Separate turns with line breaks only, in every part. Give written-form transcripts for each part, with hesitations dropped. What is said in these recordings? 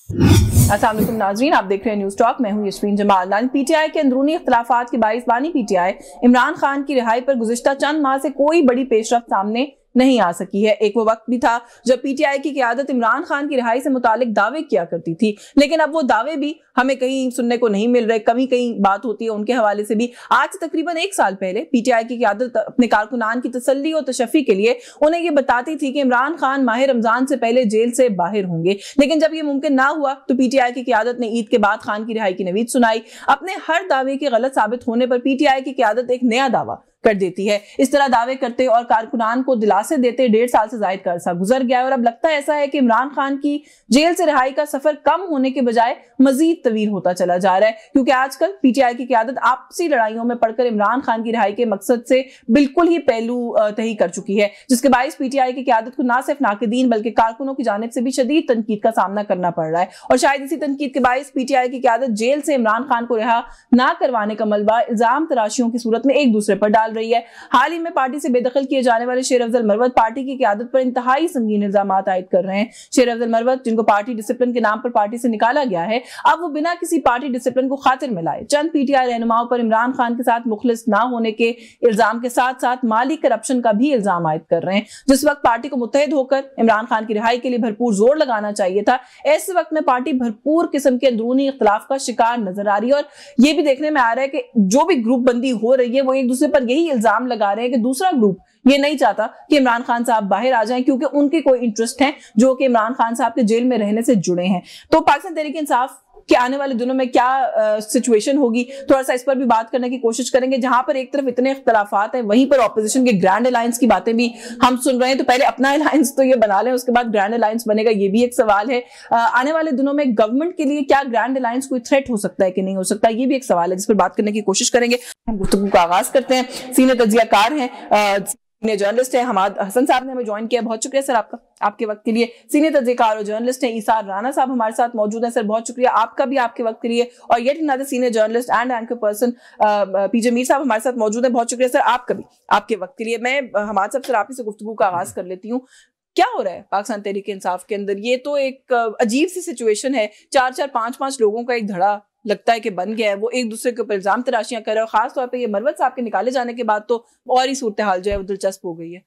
अस्सलाम वालेकुम नाज़रीन, आप देख रहे हैं न्यूज़ टॉक। मैं हूं यशवीन जमाल। पीटीआई के अंदरूनी इख्तिलाफात के बाइस बानी पीटीआई इमरान खान की रिहाई पर गुज़िश्ता चंद माह से कोई बड़ी पेशरफ्त सामने नहीं आ सकी है। एक वो वक्त भी था जब पीटीआई की क़यादत इमरान खान की रिहाई से मुतालिक दावे किया करती थी, लेकिन अब वो दावे भी हमें कहीं सुनने को नहीं मिल रहे। कभी कहीं बात होती है उनके हवाले से भी। आज से तकरीबन एक साल पहले पीटीआई की क़यादत अपने कारकुनान की तसल्ली और तशफ़ी के लिए उन्हें ये बताती थी कि इमरान खान माह रमजान से पहले जेल से बाहर होंगे, लेकिन जब ये मुमकिन ना हुआ तो पीटीआई की क़यादत ने ईद के बाद खान की रिहाई की नवीद सुनाई। अपने हर दावे के गलत साबित होने पर पीटीआई की क़यादत एक नया दावा कर देती है। इस तरह दावे करते और कारकुनान को दिलासे देते 1.5 साल से ज्यादा का अरसा गुजर गया है और अब लगता ऐसा है कि इमरान खान की जेल से रिहाई का सफर कम होने के बजाय मजीद तवील होता चला जा रहा है, क्योंकि आजकल पीटीआई की क़यादत आपसी लड़ाइयों में पड़कर इमरान खान की रिहाई के मकसद से बिल्कुल ही पहलू तही कर चुकी है, जिसके बाइस पीटीआई की क़यादत को न सिर्फ नाक़दीन बल्कि कारकुनों की जानिब से भी शदीद तनकीद का सामना करना पड़ रहा है। और शायद इसी तनकीद के बाइस पीटीआई की क़यादत जेल से इमरान खान को रिहा ना करवाने का मलबा इल्जाम तराशियों की सूरत में एक दूसरे पर डाल रही है। हाल ही में पार्टी से बेदखल किए जाने वाले शेर अफजल मरवत पार्टी की क़यादत पर इंतहाई संगीन इल्जाम आयद कर रहे हैं। शेर अफजल मरवत, जिनको पार्टी डिसिप्लिन के नाम पर पार्टी से निकाला गया है, अब वो बिना किसी पार्टी डिसिप्लिन को खातिर में लाए चंद पीटीआई रहनुमाओं पर इमरान खान के साथ मुखलिस ना होने के इल्जाम के साथ साथ माली करप्शन का भी इल्जाम आयद कर रहे हैं। जिस वक्त पार्टी को मुत्तहिद होकर इमरान खान की रिहाई के लिए भरपूर जोर लगाना चाहिए था, ऐसे वक्त में पार्टी भरपूर किस्म के अंदरूनी इख्तिलाफ का शिकार नजर आ रही है। और ये भी देखने में आ रहा है कि जो भी ग्रुप बंदी हो रही है वो एक दूसरे पर यही इल्जाम लगा रहे हैं कि दूसरा ग्रुप ये नहीं चाहता कि इमरान खान साहब बाहर आ जाएं, क्योंकि उनके कोई इंटरेस्ट हैं जो कि इमरान खान साहब के जेल में रहने से जुड़े हैं। तो पाकिस्तान तहरीक इंसाफ कि आने वाले दिनों में क्या सिचुएशन होगी, थोड़ा सा इस पर भी बात करने की कोशिश करेंगे। जहां पर एक तरफ इतने इख्तिलाफात हैं, वहीं पर ऑपोजिशन के ग्रैंड अलायंस की बातें भी हम सुन रहे हैं। तो पहले अपना अलायंस तो ये बना लें, उसके बाद ग्रैंड अलायंस बनेगा, ये भी एक सवाल है। आने वाले दिनों में गवर्नमेंट के लिए क्या ग्रैंड अलायंस कोई थ्रेट हो सकता है कि नहीं हो सकता, ये भी एक सवाल है जिस पर बात करने की कोशिश करेंगे। हम गुफ्तगू का आगाज करते हैं। सीनियर तज्जियाकार हैं, सीनियर जर्नलिस्ट है हमाद हसन साहब ने हमें ज्वाइन किया। बहुत शुक्रिया सर आपका, आपके वक्त के लिए। सीनियर तज्जियाकार और जर्नलिस्ट हैं ईसार राना साहब हमारे साथ मौजूद हैं। सर बहुत शुक्रिया आपका भी, आपके वक्त के लिए। और yet another senior journalist and anchor person PJ Mir साहब हमारे साथ मौजूद हैं। बहुत शुक्रिया सर आपका भी, आपके वक्त के लिए। मैं हमाद साहब सर आप ही से गुफ्तगू का आगाज कर लेती हूँ। क्या हो रहा है पाकिस्तान तहरीक इंसाफ के अंदर? ये तो एक अजीब सी सिचुएशन है। 4-4, 5-5 लोगों का एक धड़ा लगता है कि बन गया है, वो एक दूसरे के ऊपर इल्जाम तराशियां कर रहे हैं। और खास तौर पे ये मरवत साहब के निकाले जाने के बाद तो और ही सूरत हाल जो है वो दिलचस्प हो गई है।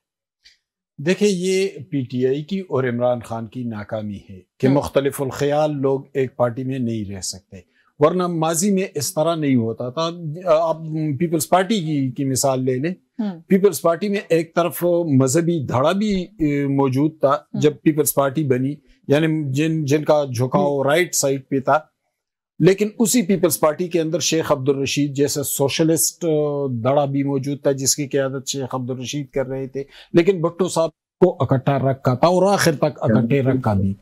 देखिए, ये पीटीआई की और इमरान खान की नाकामी है कि मुख्तलिफुल ख्याल लोग एक पार्टी में नहीं रह सकते, वरना माजी में इस तरह नहीं होता था। आप पीपल्स पार्टी की मिसाल ले लें। पीपल्स पार्टी में एक तरफ मजहबी धड़ा भी मौजूद था जब पीपल्स पार्टी बनी, यानी जिनका झुकाव राइट साइड पे था, लेकिन उसी पीपल्स पार्टी के अंदर शेख अब्दुल रशीद जैसा सोशलिस्ट धड़ा भी मौजूद था जिसकी क़यादत शेख अब्दुल रशीद कर रहे थे, लेकिन भुट्टो साहब को इकट्ठा रखा था और आखिर तक इकट्ठे रखा भी।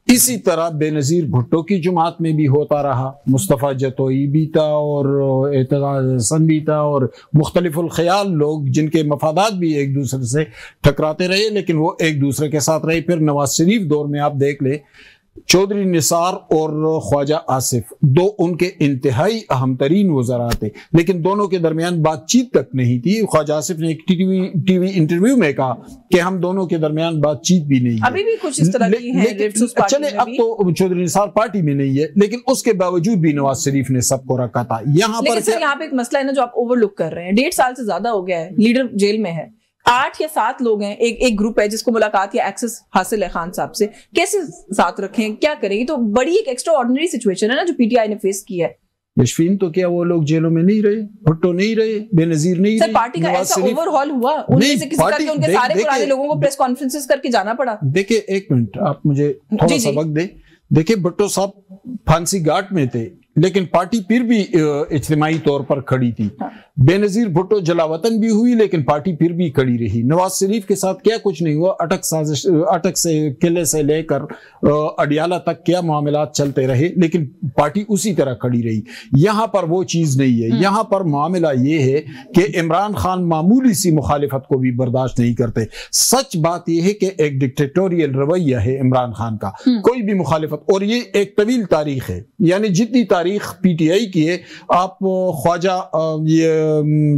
इसी तरह बेनज़ीर भुट्टो की जमात में भी होता रहा। मुस्तफ़ा जतोई भी था और एतज़ाज़ हसन भी था और मुख्तलिफुल ख्याल लोग जिनके मफादात भी एक दूसरे से टकराते रहे, लेकिन वो एक दूसरे के साथ रहे। फिर नवाज शरीफ दौर में आप देख ले, चौधरी निसार और ख्वाजा आसिफ दो उनके इंतहाई अहम तरीन वज़रा थे, लेकिन दोनों के दरमियान बातचीत तक नहीं थी। ख्वाजा आसिफ ने एक टीवी इंटरव्यू में कहा कि हम दोनों के दरमियान बातचीत भी नहीं है।
अभी भी कुछ इस तरह की है।
चले, अब तो चौधरी निसार पार्टी में नहीं है, लेकिन उसके बावजूद भी नवाज शरीफ ने सबको रखा था। यहाँ
पे एक मसला है ना जो आप ओवरलुक कर रहे हैं। 1.5 साल से ज्यादा हो गया है, लीडर जेल में है, 8 या 7 लोग हैं, एक ग्रुप है जिसको मुलाकात या एक्सेस हासिल है खान साहब से। कैसे साथ रखें, क्या करें? तो बड़ी एक एक्स्ट्रा ऑर्डिनरी सिचुएशन है ना जो पीटीआई ने फेस की है।
यशफीन, तो क्या वो लोग जेलों में नहीं रहे? भुट्टो नहीं रहे, बेनजीर नहीं रहे?
पार्टी का ऐसा ओवरहॉल हुआ उनमें से किसी करके उनके सारे पुराने लोगों को प्रेस कॉन्फ्रेंसेस करके जाना पड़ा।
देखिए, एक मिनट आप मुझे थोड़ा सा वक्त दे। देखिए, भुट्टो साहब फांसी घाट में थे, लेकिन पार्टी फिर भी इज्तिमाई तौर पर खड़ी थी। बेनजीर भुट्टो जलावतन भी हुई, लेकिन पार्टी फिर भी खड़ी रही। नवाज शरीफ के साथ क्या कुछ नहीं हुआ। अटक से किले से लेकर अडियाला तक क्या मामलात चलते रहे, लेकिन पार्टी उसी तरह खड़ी रही। यहाँ पर वो चीज नहीं है। यहाँ पर मामला ये है कि इमरान खान मामूली सी मुखालिफत को भी बर्दाश्त नहीं करते। सच बात यह है कि एक डिक्टेटोरियल रवैया है इमरान खान का, कोई भी मुखालिफत, और ये एक तवील तारीख है, यानी जितनी तारीख पीटीआई की है, आप ख्वाजा ये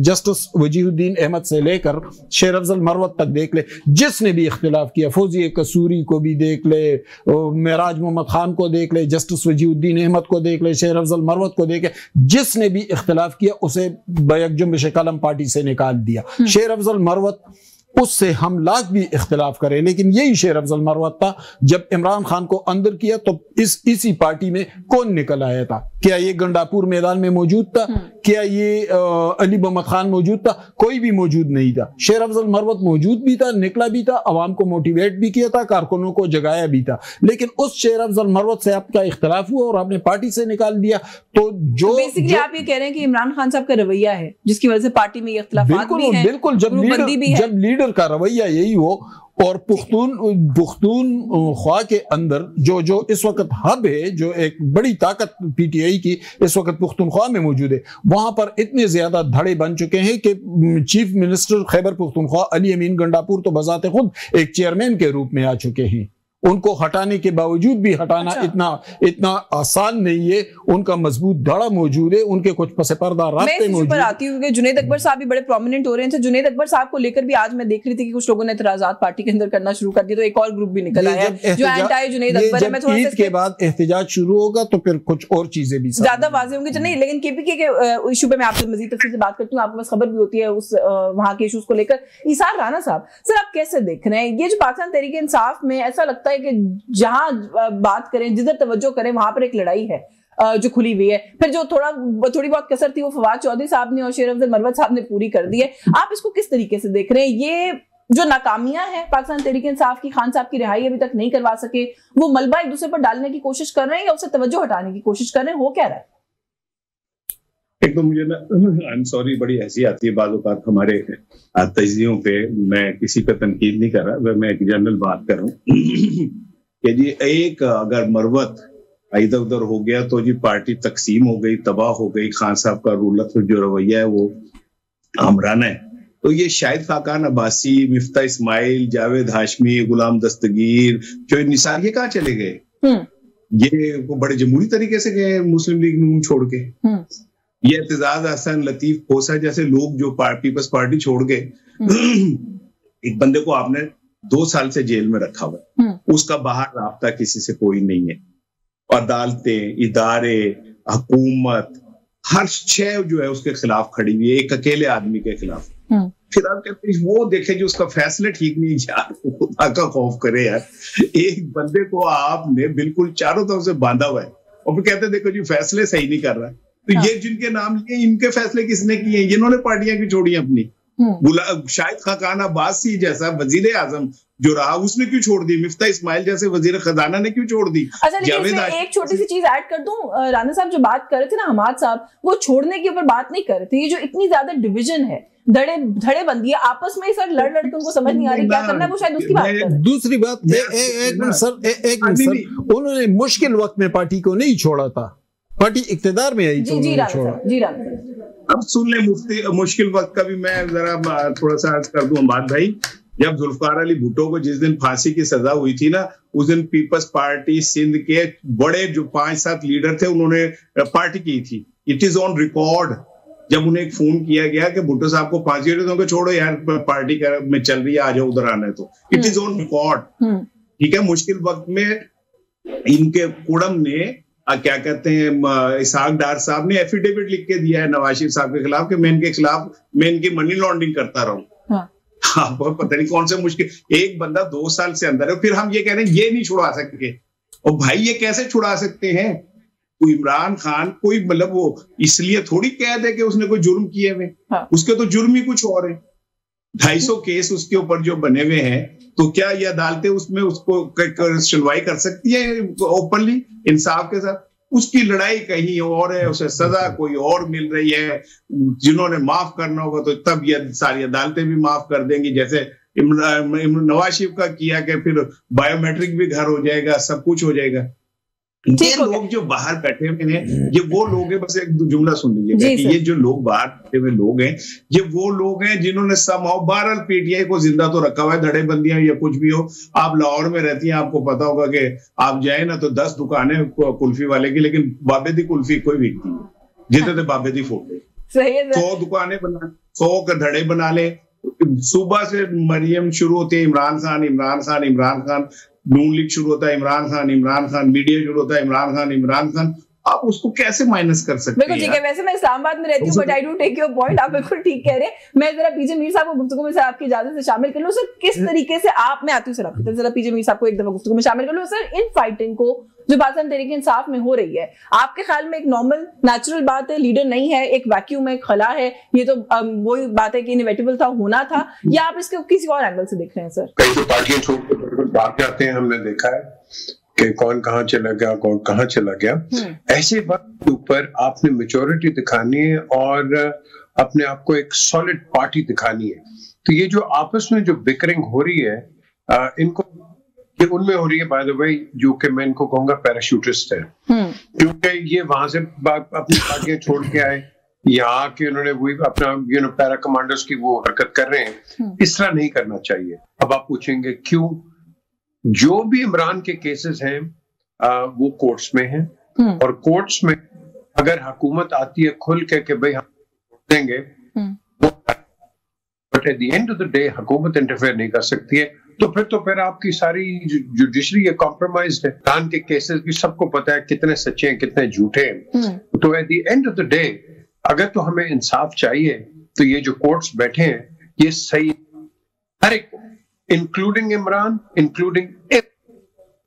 जस्टिस वजीहुद्दीन अहमद से लेकर शेर अफजल मरवत तक देख ले, जिसने भी इख्तिलाफ किया, फौजी कसूरी को भी देख ले, मेराज मोहम्मद खान को देख ले, जस्टिस वजीहुद्दीन अहमद को देख ले, शेर अफजल मरवत को देख ले, जिसने भी इख्तिलाफ किया उसे बैक जुम्बिश कलम पार्टी से निकाल दिया। शेर अफजल मरवत उससे हम लाख भी इख्तिलाफ करें, लेकिन यही शेर अफजल मरवत था जब इमरान खान को अंदर किया तो इसी पार्टी में कौन निकल आया था? क्या ये गंडापुर मैदान में मौजूद था? क्या ये अली मोहम्मद खान मौजूद था? कोई भी मौजूद नहीं था। शेर अफजल मरवत मौजूद भी था, निकला भी था, अवाम को मोटिवेट भी किया था, कारकुनों को जगाया भी था, लेकिन उस शेर अफजल मरवत से आपका इख्तिलाफ हुआ और आपने पार्टी से निकाल दिया। तो जो
बेसिकली आप ये कह रहे हैं कि इमरान खान साहब का रवैया है जिसकी वजह से पार्टी में इख्तिलाफात भी हैं।
बिल्कुल, जब लीडर का रवैया यही हो और पुख्तूनख्वा के अंदर जो इस वक्त हब है, जो एक बड़ी ताकत पीटीआई की इस वक्त पुख्तूनख्वा में मौजूद है, वहां पर इतने ज्यादा धड़े बन चुके हैं कि चीफ मिनिस्टर खैबर पुख्तूनख्वा अली अमीन गंडापुर तो बजाते खुद एक चेयरमैन के रूप में आ चुके हैं। उनको हटाने के बावजूद भी हटाना इतना आसान नहीं है। उनका मजबूत धड़ा मौजूद है, उनके कुछ पसे पर्दा रास्ते मौजूद।
आती हूँ जुनैद अकबर साहब भी बड़े प्रोमिनेंट हो रहे हैं। जुनैद अकबर साहब को लेकर भी आज मैं देख रही थी कि कुछ लोगों ने एतराजात पार्टी के अंदर करना शुरू कर दिया, तो एक और ग्रुप भी निकल आया जो एंटी जुनैद अकबर है। मैं थोड़ा
ईद के बाद एहतजाज शुरू होगा तो फिर कुछ और चीजें भी
ज्यादा वाज़ेह होंगी। नहीं, लेकिन केपीके के इशू पे मैं आपसे मजीद तफसील से बात करती हूँ, आपके पास खबर भी होती है उस वहां के इशूज को लेकर। ईसार राना साहब, सर आप कैसे देख रहे हैं ये जो पाकिस्तान तहरीक इंसाफ में ऐसा लगता है कि जहां बात करें, जिधर तवज्जो करें वहां पर एक लड़ाई है जो खुली हुई है। फिर जो थोड़ी बहुत कसर थी वो फवाद चौधरी साहब ने और शेर अफजल मरवत साहब ने पूरी कर दी है। आप इसको किस तरीके से देख रहे हैं? ये जो नाकामियां हैं पाकिस्तान तहरीक इंसाफ की, खान साहब की रिहाई अभी तक नहीं करवा सके, वो मलबा एक दूसरे पर डालने की कोशिश कर रहे हैं या उससे तवज्जो हटाने की कोशिश कर रहे हैं, हो क्या रहा है?
एक तो मुझे ना, आई एम सॉरी, बड़ी हंसी आती है बाज़ औक़ात हमारे तजज़ियों पे। मैं किसी पे तनकीद नहीं कर रहा, मैं एक जनरल बात कर रहा हूँ कि जी एक अगर मरवत इधर उधर हो गया तो जी पार्टी तकसीम हो गई, तबाह हो गई। खान साहब का रूलत जो रवैया है वो आमराना है। तो ये शाहिद खाकान अब्बासी, मिफ्ता इस्माइल, जावेद हाशमी, गुलाम दस्तगीर, शोएब निसार, ये कहाँ चले गए? ये वो बड़े जमहूरी तरीके से गए मुस्लिम लीग नून छोड़ के। ये एतजाज हसन, लतीफ खोसा जैसे लोग जो पीपल्स पार्टी छोड़ गए। एक बंदे को आपने 2 साल से जेल में रखा हुआ है, उसका बाहर राब्ता किसी से कोई नहीं है। अदालतें, इदारे, हुकूमत, हर शय जो है उसके खिलाफ खड़ी हुई है, एक अकेले आदमी के खिलाफ। फिर आप कहते हैं वो देखे जो उसका फैसला ठीक नहीं यार, खुदा का खौफ करे यार। एक बंदे को आपने बिल्कुल चारों तरफ से बांधा हुआ है और फिर कहते देखो जी फैसले सही नहीं कर रहा। तो ये जिनके नाम लिए, इनके फैसले किसने किए? इन्होंने पार्टियां क्यों छोड़ी अपनी? शाहिद खाकान अब्बासी जैसा वजीर आजम जो रहा उसने क्यों छोड़ दी? मिफ्ता इस्माइल जैसे वजीर खजाना ने क्यों छोड़ दी?
अच्छा, लेकिन एक छोटी सी चीज ऐड कर दूं, राना साहब जो बात कर रहे थे ना, हमाद साहब, वो छोड़ने के ऊपर बात नहीं कर रहे थे। ये जो इतनी ज्यादा डिवीजन है, धड़े बंदी है आपस में, सर लड़ के उनको समझ नहीं आ रही क्या करना है, वो शायद उसकी बात कर रहे हैं।
दूसरी बात, एक मिनट सर, उन्होंने मुश्किल वक्त में पार्टी को नहीं छोड़ा था, पार्टी इक्तिदार में आई तो छोड़ा।
जी राना,
अब सुन ले मुफ्ती, मुश्किल वक्त का भी मैं जरा थोड़ा सा अर्ज कर दूं अम्बाद भाई। जब जुल्फकार अली भुट्टो को जिस दिन फांसी की सजा हुई थी ना, उस दिन पीपल्स पार्टी सिंध के बड़े जो 5-7 लीडर थे उन्होंने पार्टी की थी। It is on record. जब उन्हें एक फोन किया गया कि भुट्टो साहब को फांसी हो रही है तो छोड़ो यार, पार्टी में चल रही है, आ जाओ उधर आना है, तो इट इज ऑन रिकॉर्ड। ठीक है, मुश्किल वक्त में इनके कुड़म ने क्या कहते हैं, इसहाक डार साहब ने एफिडेविट लिख के दिया है नवाज शरीफ साहब के खिलाफ कि मैं इनके खिलाफ, मैं इनकी मनी लॉन्ड्रिंग करता रहूं। हाँ, पता नहीं कौन से मुश्किल, एक बंदा 2 साल से अंदर है, फिर हम ये कह रहे हैं ये नहीं छुड़ा सकते। और भाई ये कैसे छुड़ा सकते हैं? कोई इमरान खान कोई मतलब वो इसलिए थोड़ी कैद है कि उसने कोई जुर्म किए हुए, उसके तो जुर्म ही कुछ और है। 250 केस उसके ऊपर जो बने हुए हैं, तो क्या ये अदालतें उसमें उसको सुनवाई कर सकती है ओपनली इंसाफ के साथ? उसकी लड़ाई कहीं और है, उसे सजा कोई और मिल रही है। जिन्होंने माफ करना होगा तो तब ये सारी अदालतें भी माफ कर देंगी, जैसे नवाज शरीफ का किया कि फिर बायोमेट्रिक भी घर हो जाएगा, सब कुछ हो जाएगा। ये लोग जो बाहर बैठे हुए हैं, ये वो लोग हैं, बस एक जुमला सुन लीजिए, ये जो लोग बाहर बैठे हुए लोग हैं, ये वो लोग हैं जिन्होंने समहाउ बहरहाल पीटीआई को जिंदा तो रखा हुआ है, धड़े बंदियां या कुछ भी हो। आप लाहौर में रहती हैं, आपको पता होगा कि आप जाए ना तो 10 दुकानें कुल्फी वाले की, लेकिन बाबेदी कुल्फी कोई बिकती है, जितने थे बाबेदी फोटे।
सही है,
100 दुकानें बना, 100 धड़े बना ले। सुबह से मरियम शुरू होती है इमरान खान इमरान खान इमरान खान, नून लीग शुरू होता है इमरान खान इमरान खान, मीडिया शुरू होता है इमरान खान इमरान खान। आप उसको कैसे माइनस कर सकते हैं?
बिल्कुल ठीक है। वैसे मैं इस्लामाबाद में रहती हूँ, but I do take your point, आप बिल्कुल ठीक कह रहे हैं। मैं जरा पीजे मीर साहब को गुफ्तगू में सर आपकी इजाजत से शामिल कर लूं। सर किस तरीके से आप, मैं आती हूँ सर आपकी तरफ, जरा पीजे मीर साहब को एक दफा गुफ्तगू में शामिल कर लूं। सर इन फाइटिंग को जो पाकिस्तान तहरीक इंसाफ में हो रही है, आपके ख्याल में एक नॉर्मल नेचुरल बात है, लीडर नहीं है, एक वैक्यूम है, खला है, ये तो वही बात है कि इनएविटेबल था, होना था, या आप इसके किसी और एंगल से देख रहे हैं? सर
कई तो पार्टियां छोड़ भाग जाते हैं, हमने देखा है कि कौन कहाँ चला गया, कौन कहाँ चला गया। ऐसे वक्त के ऊपर आपने मेजॉरिटी दिखानी है और अपने आप को एक सॉलिड पार्टी दिखानी है। तो ये जो आपस में जो बिकरिंग हो रही है, इनको ये उनमें हो रही है बाय द वे, जो कि मैं इनको कहूंगा पैराशूटिस्ट है, क्योंकि ये वहां से अपनी पार्टियां छोड़ के आए, यहाँ के उन्होंने वही अपना पैरा कमांडर्स की वो हरकत कर रहे हैं। इस तरह नहीं करना चाहिए। अब आप पूछेंगे क्यों? जो भी इमरान के केसेस हैं वो कोर्ट्स में हैं, और कोर्ट्स में अगर हुकूमत आती है खुल के भाई हम देंगे, but at the end of the day हुकूमत इंटरफेयर नहीं कर सकती है, तो फिर आपकी सारी जुडिशरी है कॉम्प्रोमाइज्ड है। इमरान के केसेस भी सबको पता है कितने सच्चे हैं कितने झूठे हैं। तो at the end of the day अगर तो हमें इंसाफ चाहिए तो ये जो कोर्ट्स बैठे हैं ये सही, हर एक इंक्लूडिंग इमरान, इंक्लूडिंग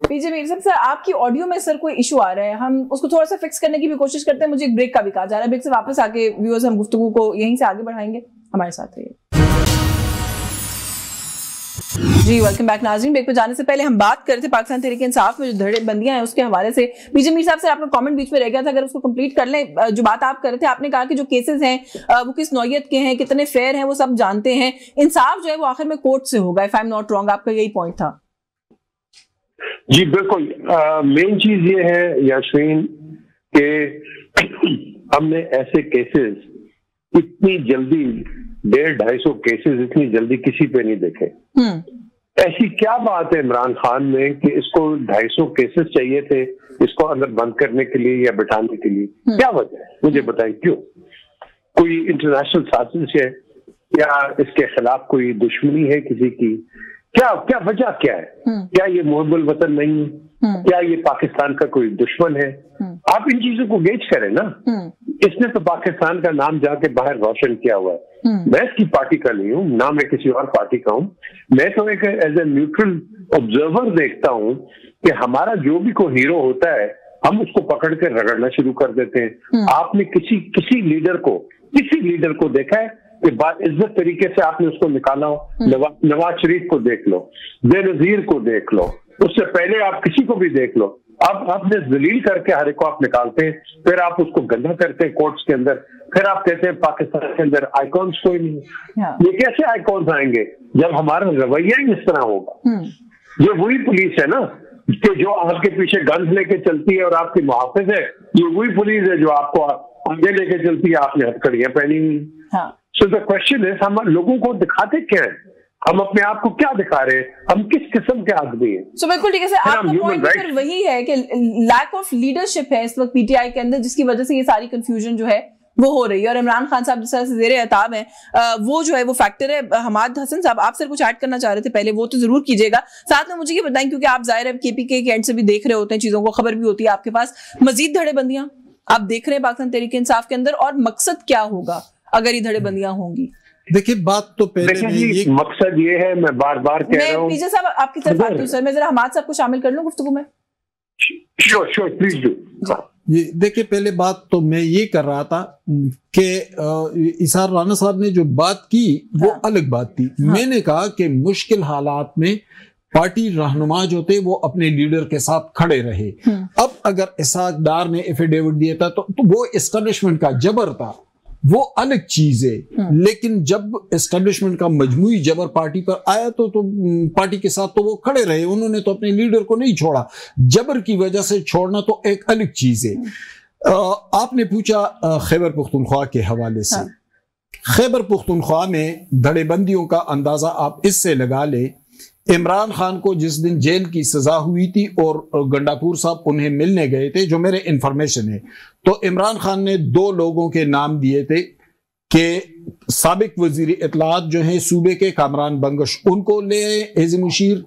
पीजे मीर साहब, सर आपकी ऑडियो में सर कोई इशू आ रहा है, हम उसको थोड़ा सा फिक्स करने की भी कोशिश करते हैं। मुझे एक ब्रेक का भी कहा जा रहा है, ब्रेक से वापस आके व्यूअर्स हम गुफ्तगू को यहीं से आगे बढ़ाएंगे, हमारे साथ रहिए। जी वेलकम बैक नाज़रीन। ब्रेक पे जाने से पहले हम बात कर रहे थे पाकिस्तान तहरीक इंसाफ में जो धड़ेबंदियां हैं उसके हवाले से। पीजे मीर साहब, सर आपका कमेंट बीच में रह गया था, अगर उसको कंप्लीट कर लें। जो बात आप कर रहे थे, आपने कहा कि जो केसेस हैं वो किस नौयत के हैं, कितने फेयर हैं, वो सब जानते हैं, इंसाफ जो है वो आखिर में कोर्ट से होगा, if I am not wrong, आपका यही पॉइंट था?
जी बिल्कुल। मेन चीज ये है यास्मीन कि हमने ऐसे केसेस इतनी जल्दी 150-250 केसेस इतनी जल्दी किसी पे नहीं देखे। ऐसी क्या बात है इमरान खान में कि इसको 250 केसेस चाहिए थे इसको अंदर बंद करने के लिए या बिठाने के लिए? क्या वजह है, मुझे बताएं क्यों? कोई इंटरनेशनल साजिश है या इसके खिलाफ कोई दुश्मनी है किसी की? क्या वजह क्या है? क्या ये मुहब्बुल वतन नहीं है? क्या ये पाकिस्तान का कोई दुश्मन है? आप इन चीजों को गेज करें ना। इसने तो पाकिस्तान का नाम जाके बाहर रोशन किया हुआ है। मैं इसकी पार्टी का नहीं हूँ, ना मैं किसी और पार्टी का हूँ। मैं तो एक एज ए न्यूट्रल ऑब्जर्वर देखता हूँ कि हमारा जो भी कोई हीरो होता है हम उसको पकड़ के रगड़ना शुरू कर देते हैं। आपने किसी लीडर को देखा है कि बाइज्जत तरीके से आपने उसको निकाला हो? नवाज शरीफ को देख लो, बेनजीर को देख लो, उससे पहले आप किसी को भी देख लो। अब आपने जलील करके हर एक को आप निकालते हैं, फिर आप उसको गंदा करते हैं कोर्ट्स के अंदर, फिर आप कहते हैं पाकिस्तान के अंदर आइकॉन्स कोई नहीं। ये कैसे आइकॉन्स आएंगे जब हमारा रवैया ही इस तरह होगा? ये वही पुलिस है ना कि जो आपके पीछे गन्स लेके चलती है और आपकी मुहाफिज है, ये वही पुलिस है जो आपको आगे लेके चलती है, आपने हथकड़ियां पहनी हुई। सो द क्वेश्चन इज, हम लोगों को दिखाते क्या है? हम अपने आप को क्या दिखा रहे हैं? हम किस किस्म के आदमी हैं?
सो बिल्कुल ठीक है सर, आपका पॉइंट फिर वही है कि लैक ऑफ लीडरशिप है इस वक्त पीटीआई के अंदर, जिसकी वजह से ये सारी कंफ्यूजन जो है वो हो रही है। और इमरान खान साहब जिस तरह से ज़ेरे अताब हैं वो जो है वो फैक्टर है। हमाद हसन साहब, आप सर कुछ ऐड करना चाह रहे थे पहले, वो तो जरूर कीजिएगा। साथ में मुझे ये बताएं, क्योंकि आप जाहिर है केपीके के एंड से भी देख रहे होते हैं चीजों को, खबर भी होती है आपके पास, मजीद धड़ेबंदियां आप देख रहे हैं पाकिस्तान तहरीक इंसाफ के अंदर, और मकसद क्या होगा अगर ये धड़ेबंदियां होंगी?
देखिए बात तो पहले
ये मकसद ये है, मैं बार बार कह रहा हूं।
पीजे साहब आपकी तरफ आती हूं सर, मैं जरा हमाद साहब को शामिल कर लूं गुफ्तगू में।
Sure please do.
ये देखिए, पहले बात तो मैं ये कर रहा था कि इसार राना साहब ने जो बात की वो अलग बात थी। मैंने कहा कि मुश्किल हालात में पार्टी रहनुमा जो थे वो अपने लीडर के साथ खड़े रहे। अब अगर इसाक डार ने एफिडेविट दिया था तो वो एस्टेब्लिशमेंट का जबर था, वो अलग चीज है। लेकिन जब एस्टेब्लिशमेंट का मजमूई जबर पार्टी पर आया तो पार्टी के साथ तो वो खड़े रहे, उन्होंने तो अपने लीडर को नहीं छोड़ा। जबर की वजह से छोड़ना तो एक अलग चीज है। आपने पूछा खैबर पुख्तनख्वा के हवाले से। खैबर पुख्तनख्वा में धड़ेबंदियों का अंदाजा आप इससे लगा ले, इमरान खान को जिस दिन जेल की सजा हुई थी और गंडापुर साहब उन्हें मिलने गए थे, जो मेरे इंफॉर्मेशन है, तो इमरान खान ने 2 लोगों के नाम दिए थे, कि साबिक वजीर इत्तलात जो है सूबे के कामरान बंगश उनको ले एज मुशीर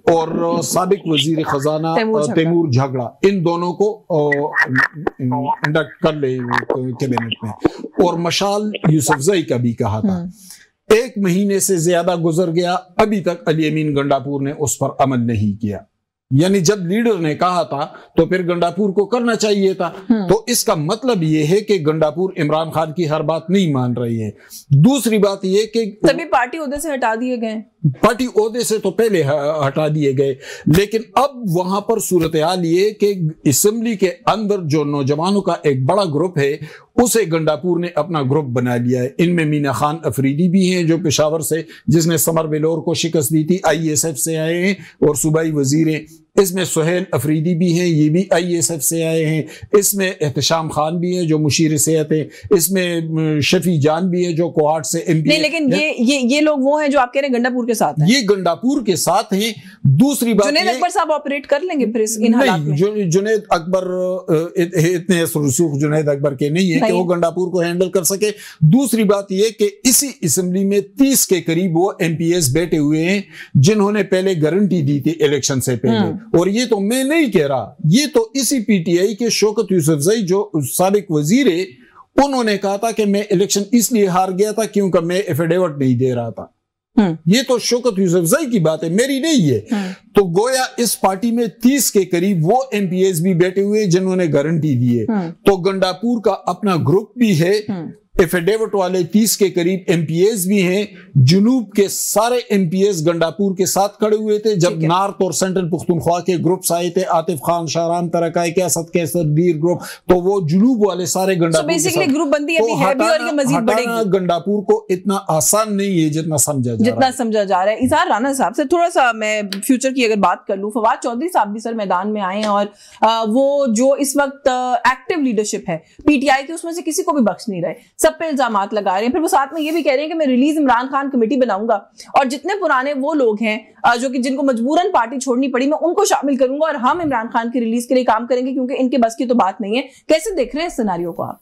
और साबिक वजीर खजाना तैमूर झगड़ा इन दोनों को इंडक्ट कर ले कैबिनेट में। और मशाल यूसुफजई का भी कहा था। 1 महीने से ज्यादा गुजर गया, अभी तक अली अमीन गंडापुर ने उस पर अमल नहीं किया। यानी जब लीडर ने कहा था तो फिर गंडापुर को करना चाहिए था। तो इसका मतलब यह है कि गंडापुर इमरान खान की हर बात नहीं मान रही है। दूसरी बात यह कि
तभी पार्टी ओहदे से हटा दिए गए,
पार्टी ओहदे से तो पहले हटा दिए गए, लेकिन अब वहां पर सूरत हाल ये कि असेंबली के अंदर जो नौजवानों का एक बड़ा ग्रुप है उसे गंडापुर ने अपना ग्रुप बना लिया है। इनमें मीना खान अफरीदी भी हैं जो पेशावर से, जिसने समर बेलोर को शिकस्त दी थी, ISF से आए हैं और सूबाई वजीर हैं। इसमें सुहेल अफरीदी भी हैं, ये भी ISF से आए हैं। इसमें एहतशाम खान भी है जो मुशीर सेहत है। इसमें शफी जान भी है जो कोहाट से MP
नहीं, लेकिन ये लोग वो हैं जो आप कह रहे हैं गंडापुर के साथ हैं।
ये गंडापुर के साथ हैं। दूसरी बात,
जुनैद अकबर साहब ऑपरेट कर लेंगे फिर इन हालात में?
जुनैद अकबर इतने रसूख जुनैद अकबर के नहीं है कि वो गंडापुर को हैंडल कर सके। दूसरी बात यह कि इसी असेंबली में 30 के करीब वो MPs बैठे हुए हैं जिन्होंने पहले गारंटी दी थी इलेक्शन से पहले। और ये तो मैं नहीं कह रहा, ये तो इसी PTI के शौकत यूसुफजई जो साबिक वजीर है उन्होंने कहा था कि मैं इलेक्शन इसलिए हार गया था क्योंकि मैं एफिडेविट नहीं दे रहा था। ये तो शौकत यूसुफजई की बात है, मेरी नहीं है। तो गोया इस पार्टी में 30 के करीब वो MPs भी बैठे हुए जिन्होंने गारंटी दी है। तो गंडापुर का अपना ग्रुप भी है, एफिडेविट वाले 30 के करीब MPs भी हैं। जुनूब के सारे MPs गंडापुर के साथ खड़े हुए थे जब नॉर्थ और सेंट्रल पुख्तनख्वा के ग्रुप्स आए थे, आतिफ खान, शाहराम तरकाई, कैसत कैसरदीर ग्रुप, तो वो जुनूब वाले सारे गंडापुर के साथ।
ग्रुप बंदी अभी है भी और ये मजीद बढ़ेगी।
गंडापुर को इतना आसान नहीं है जितना समझा
जा रहा है। इज़हार राना साहब से थोड़ा सा मैं फ्यूचर की अगर बात कर लूं, फवाद चौधरी साहब भी सर मैदान में आए हैं और वो जो इस वक्त एक्टिव लीडरशिप है PTI की उसमें से किसी को भी बख्श नहीं रहे, सब पे इल्जामात लगा रहे हैं। फिर वो साथ में ये भी कह रहे हैं कि मैं रिलीज इमरान खान कमेटी बनाऊंगा और जितने पुराने वो लोग हैं जो कि जिनको मजबूरन पार्टी छोड़नी पड़ी मैं उनको शामिल करूंगा और हम इमरान खान की रिलीज के लिए काम करेंगे क्योंकि इनके बस की तो बात नहीं है। कैसे देख रहे हैं इस सिनेरियो को आप?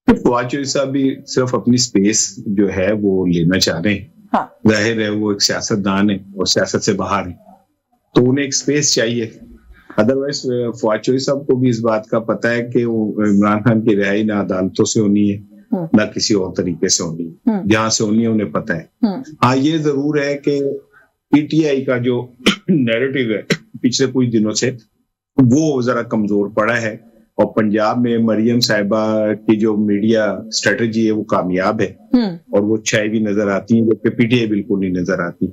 फवाद चौधरी साहब भी सिर्फ अपनी स्पेस जो है वो लेना चाह रहे हैं। हाँ। जाहिर है वो एक सियासतदान है और सियासत से बाहर है, तो उन्हें एक स्पेस चाहिए। अदरवाइज फवाद चौधरी साहब को भी इस बात का पता है कि इमरान खान की रिहाई ना अदालतों से होनी है ना किसी और तरीके से होनी है, जहां से होनी है उन्हें पता है। हाँ, ये जरूर है कि PTI का जो नैरेटिव है पिछले कुछ दिनों से वो जरा कमजोर पड़ा है और पंजाब में मरियम साहिबा की जो मीडिया स्ट्रेटेजी है वो कामयाब है और वो छाई भी नजर आती है, जबकि PTI बिल्कुल नहीं नजर आती।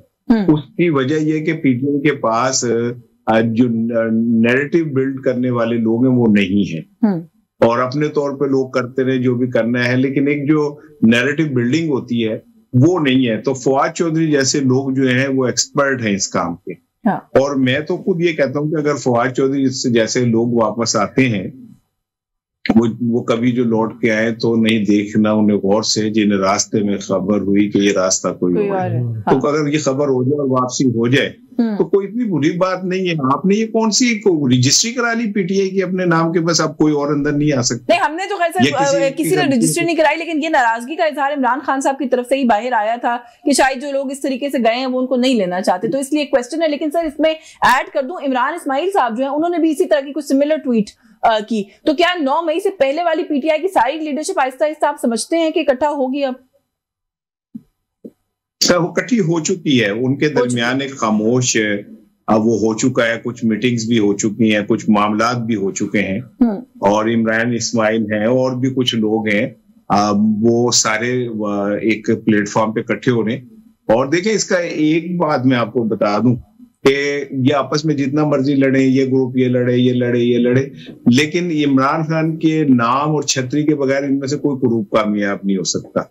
उसकी वजह यह कि PTI के पास जो नैरेटिव बिल्ड करने वाले लोग हैं वो नहीं है और अपने तौर पे लोग करते रहे जो भी करना है, लेकिन एक जो नैरेटिव बिल्डिंग होती है वो नहीं है। तो फवाद चौधरी जैसे लोग जो हैं वो एक्सपर्ट हैं इस काम के। हाँ। और मैं तो खुद ये कहता हूं कि अगर फवाद चौधरी जैसे लोग वापस आते हैं वो कभी जो लौट के आए तो नहीं देखना उन्हें गौर से, जिन्हें रास्ते में खबर हुई कि ये रास्ता कोई और है। हाँ। तो अगर ये खबर हो जाए और वापसी हो जाए तो कोई इतनी बुरी बात नहीं है। आपने ये कौन सी रजिस्ट्री करा ली PTI की अपने नाम के, बस अब कोई और अंदर नहीं आ सकता।
नहीं, हमने तो किसी ने रजिस्ट्री नहीं कराई, लेकिन ये नाराजगी का इजहार इमरान खान साहब की तरफ से ही बाहर आया था कि शायद जो लोग इस तरीके से गए हैं वो उनको नहीं लेना चाहते, तो इसलिए क्वेश्चन है। लेकिन सर इसमें ऐड कर दूं, इमरान इस्माइल साहब जो है उन्होंने भी इसी तरह की कुछ सिमिलर ट्वीट की। तो क्या 9 मई से पहले वाली PTI की सारी लीडरशिप आहिस्ता आहिस्ता आप समझते हैं कि इकट्ठा होगी? अब
वो इकट्ठी हो चुकी है, उनके दरमियान एक खामोश अब वो हो चुका है, कुछ मीटिंग्स भी हो चुकी हैं, कुछ मामलात भी हो चुके हैं और इमरान इस्माइल हैं और भी कुछ लोग हैं, वो सारे एक प्लेटफॉर्म पे इकट्ठे हो रहे हैं। और देखें, इसका एक बात मैं आपको बता दूं कि ये आपस में जितना मर्जी लड़े, ये ग्रुप ये लड़े, लेकिन इमरान खान के नाम और छतरी के बगैर इनमें से कोई ग्रुप कामयाब नहीं हो सकता।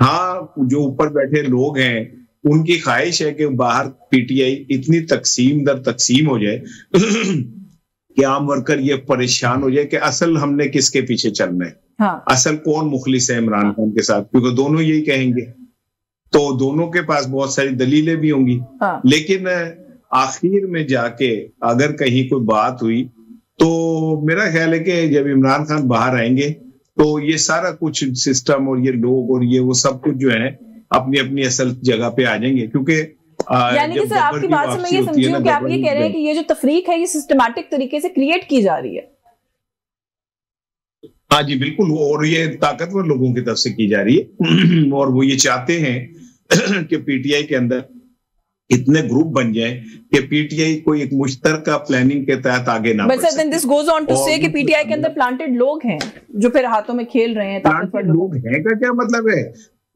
हाँ, जो ऊपर बैठे लोग हैं उनकी ख्वाहिश है कि बाहर PTI इतनी तकसीम दर तकसीम हो जाए कि आम वर्कर ये परेशान हो जाए कि असल हमने किसके पीछे चलना है। हाँ। असल कौन मुखलिस है इमरान खान के साथ, क्योंकि दोनों यही कहेंगे, तो दोनों के पास बहुत सारी दलीलें भी होंगी। हाँ। लेकिन आखिर में जाके अगर कहीं कोई बात हुई तो मेरा ख्याल है कि जब इमरान खान बाहर आएंगे तो ये सारा कुछ सिस्टम और ये लोग और ये वो सब कुछ जो है अपनी अपनी असल जगह पे आ जाएंगे, क्योंकि
यानी कि सर आपकी बात से मैं ये समझी हूँ कि आप ये कह रहे हैं कि ये जो तफरीक है ये सिस्टमैटिक तरीके से क्रिएट की जा रही है।
हाँ जी बिल्कुल, और ये ताकतवर लोगों की तरफ से की जा रही है और वो ये चाहते हैं कि पीटीआई के अंदर इतने ग्रुप बन जाए कि पीटीआई कोई एक मुश्तरका प्लानिंग के तहत आगे ना बढ़ सके।
दिस गोज ऑन टू से कि पीटीआई के अंदर प्लांटेड लोग हैं जो फिर हाथों में खेल रहे हैं।
प्लांटेड लोग हैं का क्या मतलब है?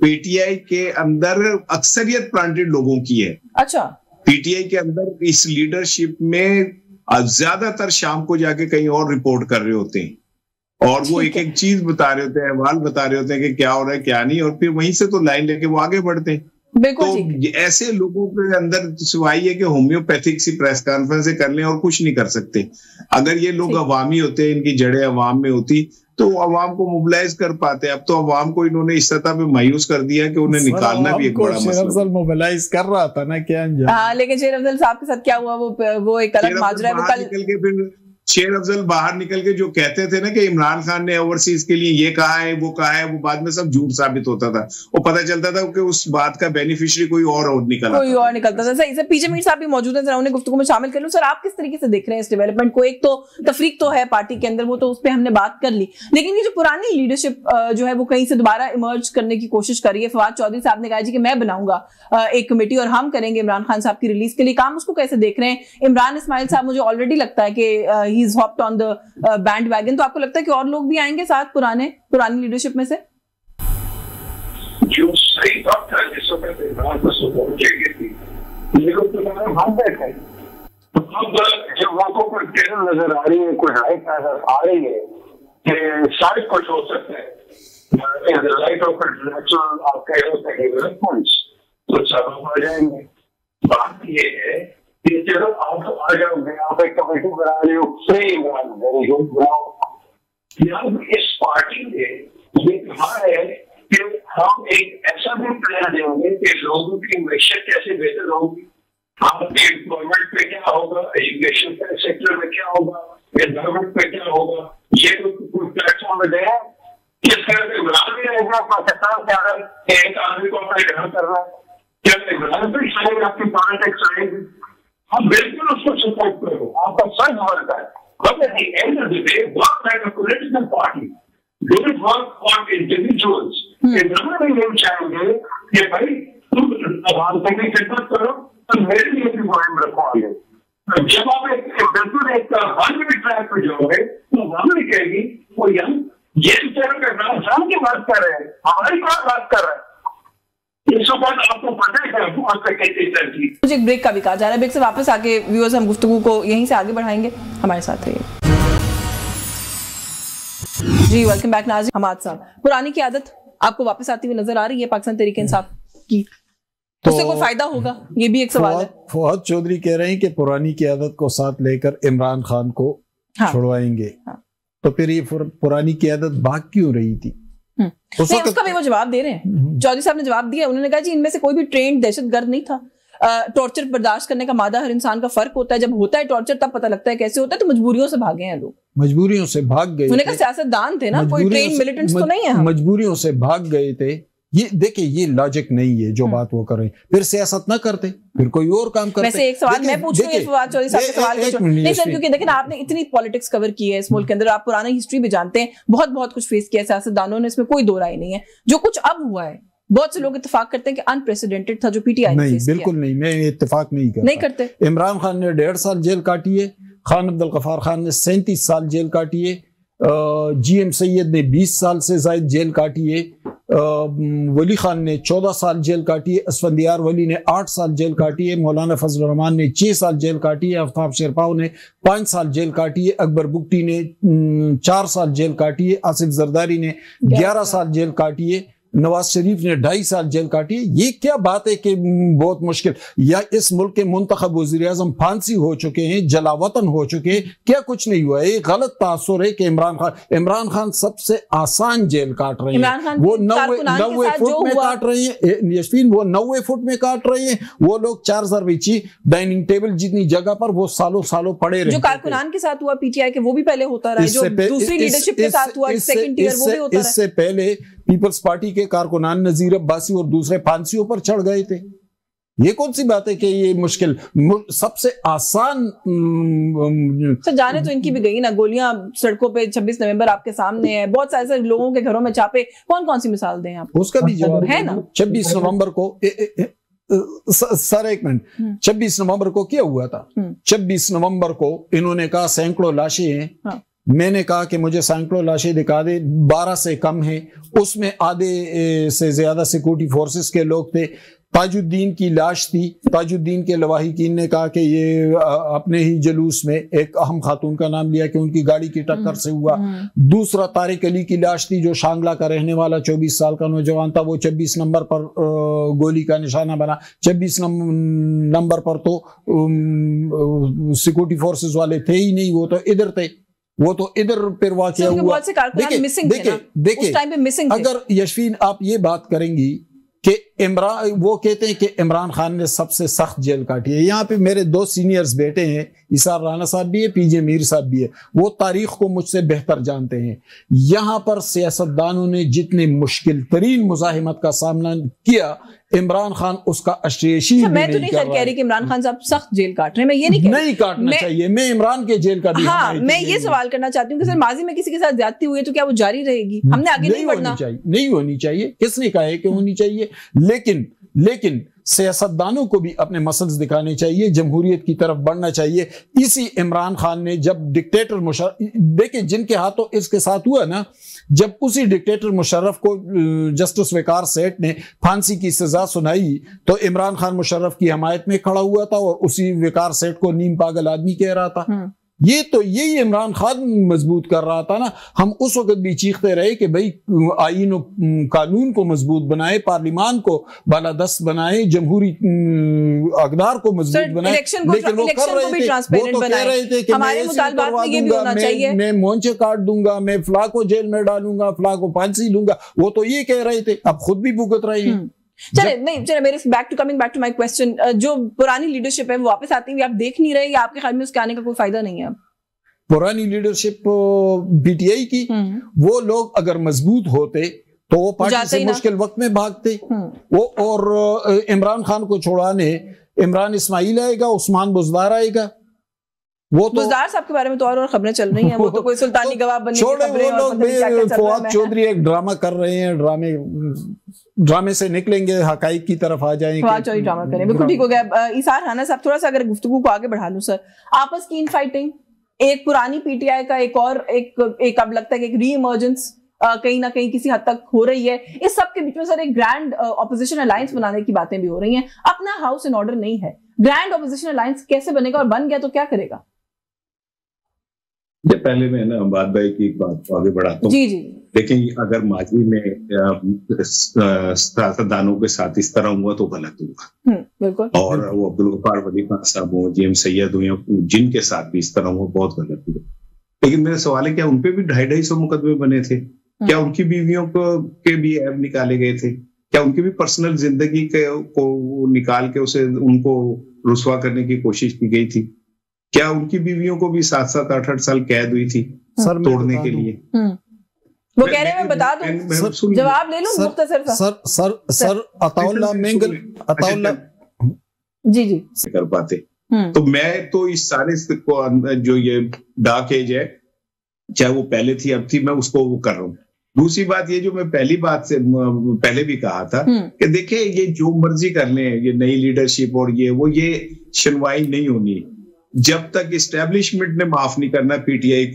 पीटीआई के अंदर अक्सरियत प्लांटेड लोगों की है।
अच्छा,
पीटीआई के अंदर इस लीडरशिप में ज्यादातर शाम को जाके कहीं और रिपोर्ट कर रहे होते हैं और वो एक एक चीज बता रहे होते हैं, अहवाल बता रहे होते हैं कि क्या हो रहा है क्या नहीं, और फिर वहीं से तो लाइन लेके वो आगे बढ़ते हैं। तो ऐसे लोगों के अंदर सिवाय है कि होम्योपैथिक सी प्रेस कॉन्फ्रेंस कर लें और कुछ नहीं कर सकते। अगर ये लोग अवामी होते, इनकी जड़ें अवाम में होती तो अवाम को मोबिलाइज कर पाते। अब तो अवाम को इन्होंने इस सतह पे मायूस कर दिया कि उन्हें निकालना भी एक बड़ा मसला है।
मोबिलाइज कर रहा था ना क्या अंजाम।
हाँ, लेकिन शेर अफजल साहब के साथ क्या हुआ वो एक अलग माजरा है। वो कल
निकल के फिर शेर अफजल बाहर निकल के जो कहते थे ना कि इमरान खान ने ओवरसीज के लिए ये कहा है वो कहा है, वो बाद में सब झूठ साबित होता था। वो पता चलता था कि उस बात का बेनिफिशियरी कोई और निकलता था।
सही सर, पीछे मीर साहब भी मौजूद है, उन्हें गुफ्तगू में शामिल कर लूं। सर, आप किस तरीके से देख रहे हैं इस डेवलपमेंट को? एक तो तफरीक तो है पार्टी के अंदर, वो तो उस पर हमने बात कर ली, लेकिन ये जो पुरानी लीडरशिप जो है वो कहीं से दोबारा इमर्ज करने की कोशिश कर रही है। फवाद चौधरी साहब ने कहा जी कि मैं बनाऊंगा एक कमेटी और हम करेंगे इमरान खान साहब की रिलीज के लिए काम। उसको कैसे देख रहे हैं? इमरान इस्माइल साहब, मुझे ऑलरेडी लगता है कि he is hopped on the band wagon, तो आपको लगता है कि और लोग भी आएंगे साथ पुरानी लीडरशिप में से?
जो सही बात है, जिस वक्त इमरान को सपोर्ट चाहिए थी, लेकिन तुम्हारा हम बैठे अब जब वहां कोई टेरर नजर आ रही है, कोई राइट नजर आ रही है कि शायद कुछ हो सकता है लाइट ऑफ इंटरनेशनल आप कह रहे हो डेवलपमेंट्स, तो सब आ जाएंगे। बात ये है कि चलो आप आ जाओगे, आप एक कमेटी बना रहे हो, वेरी गुड बनाओ। इस पार्टी ने ये कहा है कि हम एक ऐसा भी प्लान देंगे कि लोगों की मैशत कैसे बेहतर होगी, आपके एम्प्लॉयमेंट पे क्या होगा, एजुकेशन सेक्टर में क्या होगा, एनवायरमेंट पे क्या होगा, ये कोई प्लेटफॉर्म में दें। किस तरह से इमरान भी रहेगा पाकिस्तान के अंदर एक आदमी को अपना घर करना है, क्या इमरान भी शायद आपकी पॉलिटिक्स आएगी, हम बिल्कुल उसको सपोर्ट करो, आपका फर्ज बनता है। But at the end of the day, work like a political party. Don't work on individuals. इतना भी नहीं चाहेंगे कि भाई तुम आवाम की भी खिदमत करो तो मेरे लिए भी मुहिम रखो आगे। जब आप बिल्कुल एक वन वे ट्रैक पर जाओगे तो वहां भी कहेगी वो हम ये तरह का नाम की बात कर रहे हैं, हमारी बात कर रहे हैं। आपको पता है
मुझे एक ब्रेक का भी कहा जा रहा है। ब्रेक से वापस आके व्यूअर्स हम गुफ्तगू को यहीं से आगे बढ़ाएंगे, हमारे साथ रहिए जी। वेलकम बैक नाज़रीन। हमाद साहब, पुरानी की आदत आपको वापस आती हुई नजर आ रही है पाकिस्तान तहरीक इंसाफ की? तो उससे कोई फायदा होगा, ये भी एक सवाल है।
फवाद चौधरी कह रहे हैं कि पुरानी की आदत को साथ लेकर इमरान खान को छुड़वाएंगे। तो फिर ये पुरानी की आदत भाग क्यों रही थी?
उसका भी वो जवाब दे रहे हैं। चौधरी साहब ने जवाब दिया, उन्होंने कहा जी इनमें से कोई भी ट्रेंड दहशतगर्द नहीं था। टॉर्चर बर्दाश्त करने का मादा हर इंसान का फर्क होता है, जब होता है टॉर्चर तब पता लगता है कैसे होता है। तो मजबूरियों से भागे हैं लोग,
मजबूरियों से भाग गए।
उन्होंने कहा सियासतदान थे ना, कोई ट्रेंड मिलिटेंट्स तो नहीं है।
मजबूरियों से भाग गए थे। ये देखिए, ये लॉजिक नहीं है जो बात वो कर रहे हैं। फिर सियासत ना करते, फिर कोई और काम करते।
वैसे एक सवाल मैं पूछ रही हूं फवाद चौधरी साहब से सवाल नहीं सर, क्योंकि देखिए ना आपने इतनी पॉलिटिक्स कवर की है इस मुल्क के अंदर, आप पुरानी हिस्ट्री भी जानते हैं, बहुत कुछ फेस किया है सियासतदानों ने, इसमें कोई दो राय नहीं है। जो कुछ अब हुआ है बहुत से लोग इत्तेफाक करते हैं कि अनप्रेसिडेंटेड था जो पीटीआई ने फेस किया।
बिल्कुल नहीं, मैं इत्तेफाक नहीं करते। इमरान खान ने 1.5 साल जेल काटी है, खान अब्दुल गफ्फार खान ने 37 साल जेल काटी है, GM सैयद ने 20 साल से ज्यादा जेल काटी है, वली खान ने 14 साल जेल काटी है, असफंदियार वली ने 8 साल जेल काटी है, मौलाना फजल रहमान ने 6 साल जेल काटी है, आफ्ताब शेरपाव ने 5 साल जेल काटी है, अकबर बुगटी ने 4 साल जेल काटी है, आसिफ जरदारी ने 11 साल जेल काटी है, नवाज शरीफ ने 2.5 साल जेल काटी है। ये क्या बात है कि बहुत मुश्किल, या इस मुल्क के मुंतखब वज़ीर आज़म फांसी हो चुके हैं, जलावतन हो चुके हैं, क्या कुछ नहीं हुआ है। एक गलत तासुर है कि इमरान खान सबसे आसान जेल काट रहे हैं। वो 90 फुट में काट रहे हैं यशफीन, वो 90 फुट में काट रहे हैं। वो लोग 4000 इंची डाइनिंग टेबल जितनी जगह पर वो सालों सालों पड़े रहे।
जो कारकुनान के साथ हुआ पीटीआई के, वो भी पहले होता रहा, जो दूसरी लीडरशिप के साथ हुआ सेकंड ईयर, वो भी होता रहा।
इससे पहले पीपल्स पार्टी के कारकुनान नजीर अब्बासी और दूसरे फांसियों पर चढ़ गए थे। ये कौन सी बात है कि ये मुश्किल, सबसे आसान
सर जाने तो इनकी भी गई ना, गोलियां सड़कों पे 26 नवंबर आपके सामने है, बहुत सारे लोगों के घरों में छापे, कौन कौन सी मिसाल दें आप?
उसका भी जवाब
है ना।
26 नवंबर को सर एक मिनट, 26 नवंबर को क्या हुआ था? 26 नवंबर को इन्होंने कहा सैकड़ों लाशें हैं। हाँ। मैंने कहा कि मुझे सैकड़ों लाशें दिखा दे, 12 से कम है, उसमें आधे से ज्यादा सिक्योरिटी फोर्सेस के लोग थे। ताजुद्दीन की लाश थी, ताजुद्दीन के लवाहिकीन ने कहा कि ये अपने ही जुलूस में एक अहम खातून का नाम लिया कि उनकी गाड़ी की टक्कर से हुआ। दूसरा तारिक अली की लाश थी, जो शांगला का रहने वाला 24 साल का नौजवान था। वो 26 नंबर पर गोली का निशाना बना। 26 नंबर पर तो सिक्योरिटी फोर्सेस वाले थे ही नहीं, वो तो इधर थे, वो तो इधर फिर वाक़या हुआ।
देखिए
अगर यशफीन आप ये बात करेंगी कि इमरान, वो कहते हैं कि इमरान खान ने सबसे सख्त जेल काटी है। यहाँ पे मेरे 2 सीनियर्स बैठे हैं, इसार राना साहब भी है, पीजे मीर साहब भी है, वो तारीख को मुझसे बेहतर जानते हैं। यहाँ पर सियासतदानों ने जितने मुश्किल तरीन मुजाहिमत का सामना किया, इमरान खान उसका अश्रेशी
मैं तो नहीं कह रही कि इमरान खान साहब सख्त जेल काट रहे हैं, मैं ये नहीं
काटना चाहिए। मैं इमरान के जेल का भी
मैं ये सवाल करना चाहती हूँ कि सर माजी में किसी के साथ ज्यादती हुई है तो क्या वो जारी रहेगी? हमने आगे नहीं बढ़ना चाहिए,
नहीं होनी चाहिए, किसने कहा है कि होनी चाहिए? लेकिन सियासतदानों को भी अपने मसल्स दिखाने चाहिए, जमहूरियत की तरफ बढ़ना चाहिए। इसी इमरान खान ने जब डिक्टेटर मुशर्रफ, देखिए जिनके हाथों इसके साथ हुआ ना, जब उसी डिक्टेटर मुशर्रफ को जस्टिस वकार सेठ ने फांसी की सजा सुनाई तो इमरान खान मुशर्रफ की हमायत में खड़ा हुआ था और उसी वकार सेठ को नीम पागल आदमी कह रहा था। यही इमरान खान मजबूत कर रहा था ना। हम उस वक्त भी चीखते रहे कि भाई आईन और कानून को मजबूत बनाए, पार्लिमान को बालादस्त बनाए, जमहूरी अकदार को मजबूत बनाए, लेकिन वो कर रहे थे, वो तो कह रहे थे कि मैं मोर्चे काट दूंगा, मैं फला को जेल में डालूंगा, फला को फांसी लूंगा, वो तो ये कह रहे थे। अब खुद भी भुगत रहे हैं।
चले मेरे coming back to my question, जो पुरानी लीडरशिप है वो वापस आती है, आप देख नहीं रहे, या आपके ख्याल में उसके आने का कोई फायदा नहीं है?
पुरानी लीडरशिप पीटीआई की, वो लोग अगर मजबूत होते तो वो पार्टी से मुश्किल वक्त में भागते। वो और इमरान खान को छुड़ाने इमरान इस्माइल आएगा, उस्मान बुज़दार आएगा। वो तो बुज़दार
साहब के बारे में तो और खबरें चल रही हैं, वो तो कोई सुल्तानी गवाह बनने की
खबरें, वो लोग फवाद चौधरी एक ड्रामा कर रहे हैं, ड्रामे से निकलेंगे, हकाइक की तरफ आ जाएंगे,
फवाद चौधरी ड्रामा करें। बिल्कुल ठीक हो गया। इसार राना साहब, थोड़ा सा अगर गुफ्तगू को आगे बढ़ा लूं सर, आपस की इनफाइटिंग, एक पुरानी पीटीआई का एक अब लगता है कि एक री इमर्जेंस कहीं ना कहीं किसी हद तक हो रही है। इस सब के बीच में सर एक ग्रैंड ऑपोजिशन अलायंस बनाने की बातें भी हो रही हैं। अपना हाउस इन ऑर्डर नहीं है, ग्रैंड ऑपोजिशन अलायंस कैसे बनेगा, और बन गया तो क्या करेगा?
पहले मैं ना बात भाई की बात को आगे बढ़ाता हूँ।
जी।
लेकिन अगर माजी में सियासतदानों के साथ इस तरह हुआ तो गलत हुआ।
बिल्कुल।
और वो अब्दुल गफ्फार वली खान साहब हो, जेएम सैयद हो, जिनके साथ भी इस तरह हुआ, बहुत गलत हुआ। लेकिन मेरा सवाल है, क्या उनपे भी 250 मुकदमे बने थे? क्या उनकी बीवियों के भी ऐब निकाले गए थे? क्या उनकी भी पर्सनल जिंदगी को निकाल के उनको रुस्वा करने की कोशिश की गई थी? क्या उनकी बीवियों को भी 7-7, 8-8 साल कैद हुई थी तोड़ने के लिए?
वो कह रहे हैं, मैं बता दूं, जवाब ले लूं मुख्तसर सा।
सर अताउल्लाह मेंगल,
जी
कर पाते। तो मैं तो इस सारे को, जो ये डार्क एज है, चाहे वो पहले थी अब थी, मैं उसको वो कर रहा हूँ। दूसरी बात ये, जो मैं पहली बात से पहले भी कहा था कि देखिए ये जो मर्जी कर लें, ये नई लीडरशिप और ये सुनवाई नहीं होनी जब तक इस्टेब्लिशमेंट ने माफ नहीं करना पीटीआई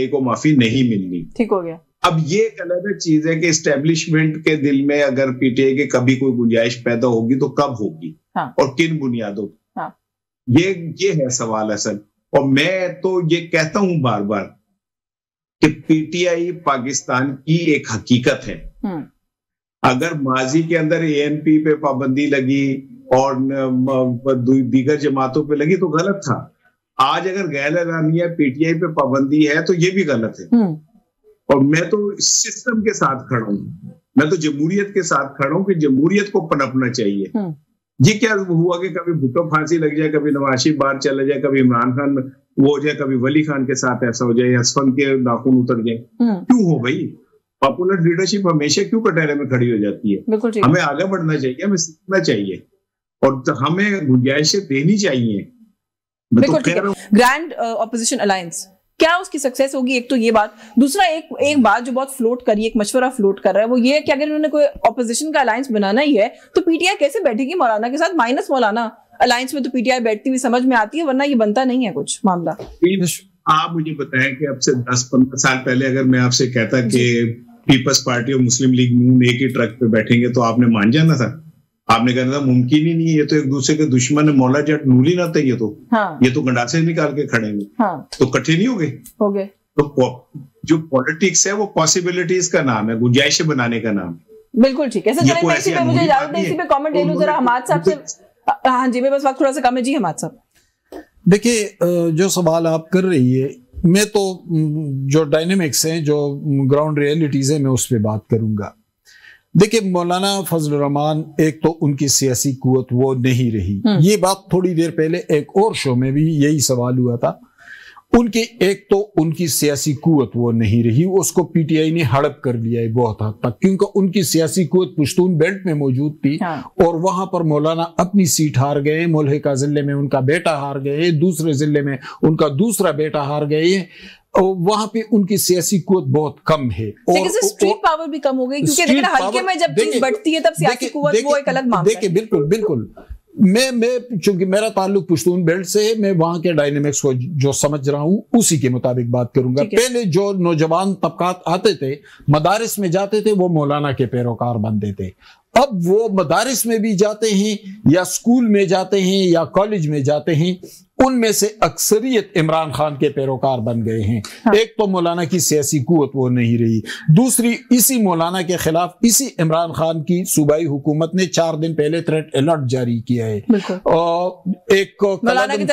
को माफी नहीं मिलनी।
ठीक हो गया। अब
ये एक अलग चीज है कि इस्टेब्लिशमेंट के दिल में अगर पीटीआई के कभी कोई गुंजाइश पैदा होगी तो कब होगी, और किन बुनियादों पर, ये है सवाल असल। और मैं तो ये कहता हूं बार बार कि पीटीआई पाकिस्तान की एक हकीकत है। अगर माजी के अंदर ANP पे पाबंदी लगी और दीगर जमातों पे लगी तो गलत था। आज अगर गैर एलानिया PTI पे पाबंदी है तो ये भी गलत है। और मैं तो सिस्टम के साथ खड़ा हूँ, मैं तो जमहूरियत के साथ खड़ा हूँ कि जमहूरियत को पनपना चाहिए। ये क्या हुआ कि कभी भुट्टो फांसी लग जाए, कभी नवाज शरीफ बाहर चले जाए, कभी इमरान खान वो हो जाए, कभी वली खान के साथ ऐसा हो जाए, हसफन के नाखून उतर जाए। क्यों हो भाई? पॉपुलर लीडरशिप हमेशा क्यों कटहरे में खड़ी हो जाती है? हमें आगे बढ़ना चाहिए, हमें सीखना चाहिए और हमें गुंजाइशें देनी चाहिए।
ग्रैंड ऑपोजिशन अलायंस, क्या उसकी सक्सेस होगी? एक तो ये बात। दूसरा एक बात जो बहुत फ्लोट करी, एक मशवरा फ्लोट कर रहा है, वो ये है कि अगर उन्होंने कोई ऑपोजिशन का अलायंस बनाना ही है तो PTI कैसे बैठेगी मौलाना के साथ? माइनस मौलाना अलायंस में तो PTI बैठती हुई समझ में आती है, वरना ये बनता नहीं है कुछ मामला।
आप मुझे बताएं कि अब से 10-15 साल पहले अगर मैं आपसे कहता कि पीपल्स पार्टी और मुस्लिम लीग नून एक ही ट्रक पे बैठेंगे तो आपने मान जाना था? आपने कहना था मुमकिन ही नहीं है, ये तो एक दूसरे के दुश्मन है, मौला जट नूल ही ना थे ये तो। ये तो गंडासे निकाल के खड़े हैं। तो इकट्ठे नहीं हो गए। तो जो पॉलिटिक्स है वो पॉसिबिलिटीज का नाम है, गुंजाइशें बनाने का नाम।
बिल्कुल ठीक है। मैं इसी पे मुझे इजाजत है, इसी पे कमेंट ले लूं जरा हमाद साहब से। हाँ जी, मेरे पास वक्त थोड़ा सा कम है जी। हमाद साहब
देखिए, जो सवाल आप कर रही है, मैं तो जो डायनेमिक्स हैं, जो ग्राउंड रियलिटीज है, मैं उस पर बात करूंगा। देखिए, मौलाना फजल रहमान, एक तो उनकी सियासी कुव्वत वो नहीं रही। ये बात थोड़ी देर पहले एक और शो में भी यही सवाल हुआ था। उनकी सियासी कुव्वत वो नहीं रही, उसको PTI ने हड़प कर लिया है बहुत हद तक, क्योंकि उनकी सियासी कुव्वत पश्तून बेल्ट में मौजूद थी। और वहां पर मौलाना अपनी सीट हार गए, मुल्हिका जिले में उनका बेटा हार गए, दूसरे जिले में उनका दूसरा बेटा हार गए। और वहां पे उनकी सियासी कुव्वत बहुत कम है और
स्ट्रीट पावर भी कम हो गई, क्योंकि हल्के में जब चीज बढ़ती है तब सियासी कुव्वत वो एक अलग मामला है।
देखिए, बिल्कुल मैं चूंकि मेरा ताल्लुक पश्तून बेल्ट से है, मैं वहां के डायनेमिक्स को जो समझ रहा हूं उसी के मुताबिक बात करूंगा। पहले जो नौजवान तबकात आते थे, मदारिस में जाते थे, वो मौलाना के पैरोकार बनते थे। अब वो मदारिस में भी जाते हैं या स्कूल में जाते हैं या कॉलेज में जाते हैं, उनमें से अक्सरियत इमरान खान के पैरोकार बन गए हैं। एक तो मौलाना की सियासी कुव्वत वो नहीं रही, दूसरी इसी मौलाना के खिलाफ इसी इमरान खान की सूबाई हुकूमत ने 4 दिन पहले थ्रेट अलर्ट जारी किया है। और एक कलदम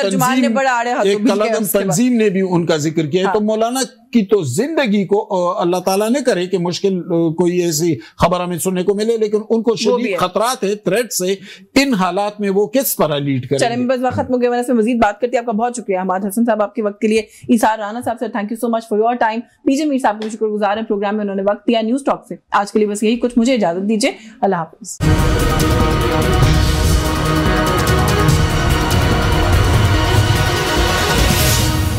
तंजीम ने भी उनका जिक्र किया है। तो मौलाना की तो जिंदगी को अल्लाह ताला ने करे कि मुश्किल कोई ऐसी खबर हमें सुनने को मिले, लेकिन उनको शदीद खतरात है थ्रेट से। इन हालात में वो किस तरह लीड करेंगे?
चलिए, बस वक्त खत्म हो गया, वरना मजीद बात करती है। आपका बहुत शुक्रिया हमाद हसन साहब आपके वक्त के लिए। इसार राना साहब से thank you so much for your time. PJ Mir साहब को शुक्रगुजार है, प्रोग्राम में उन्होंने वक्त दिया न्यूज टॉक से। आज के लिए बस यही कुछ, मुझे इजाजत दीजिए। अल्लाह हाफिज।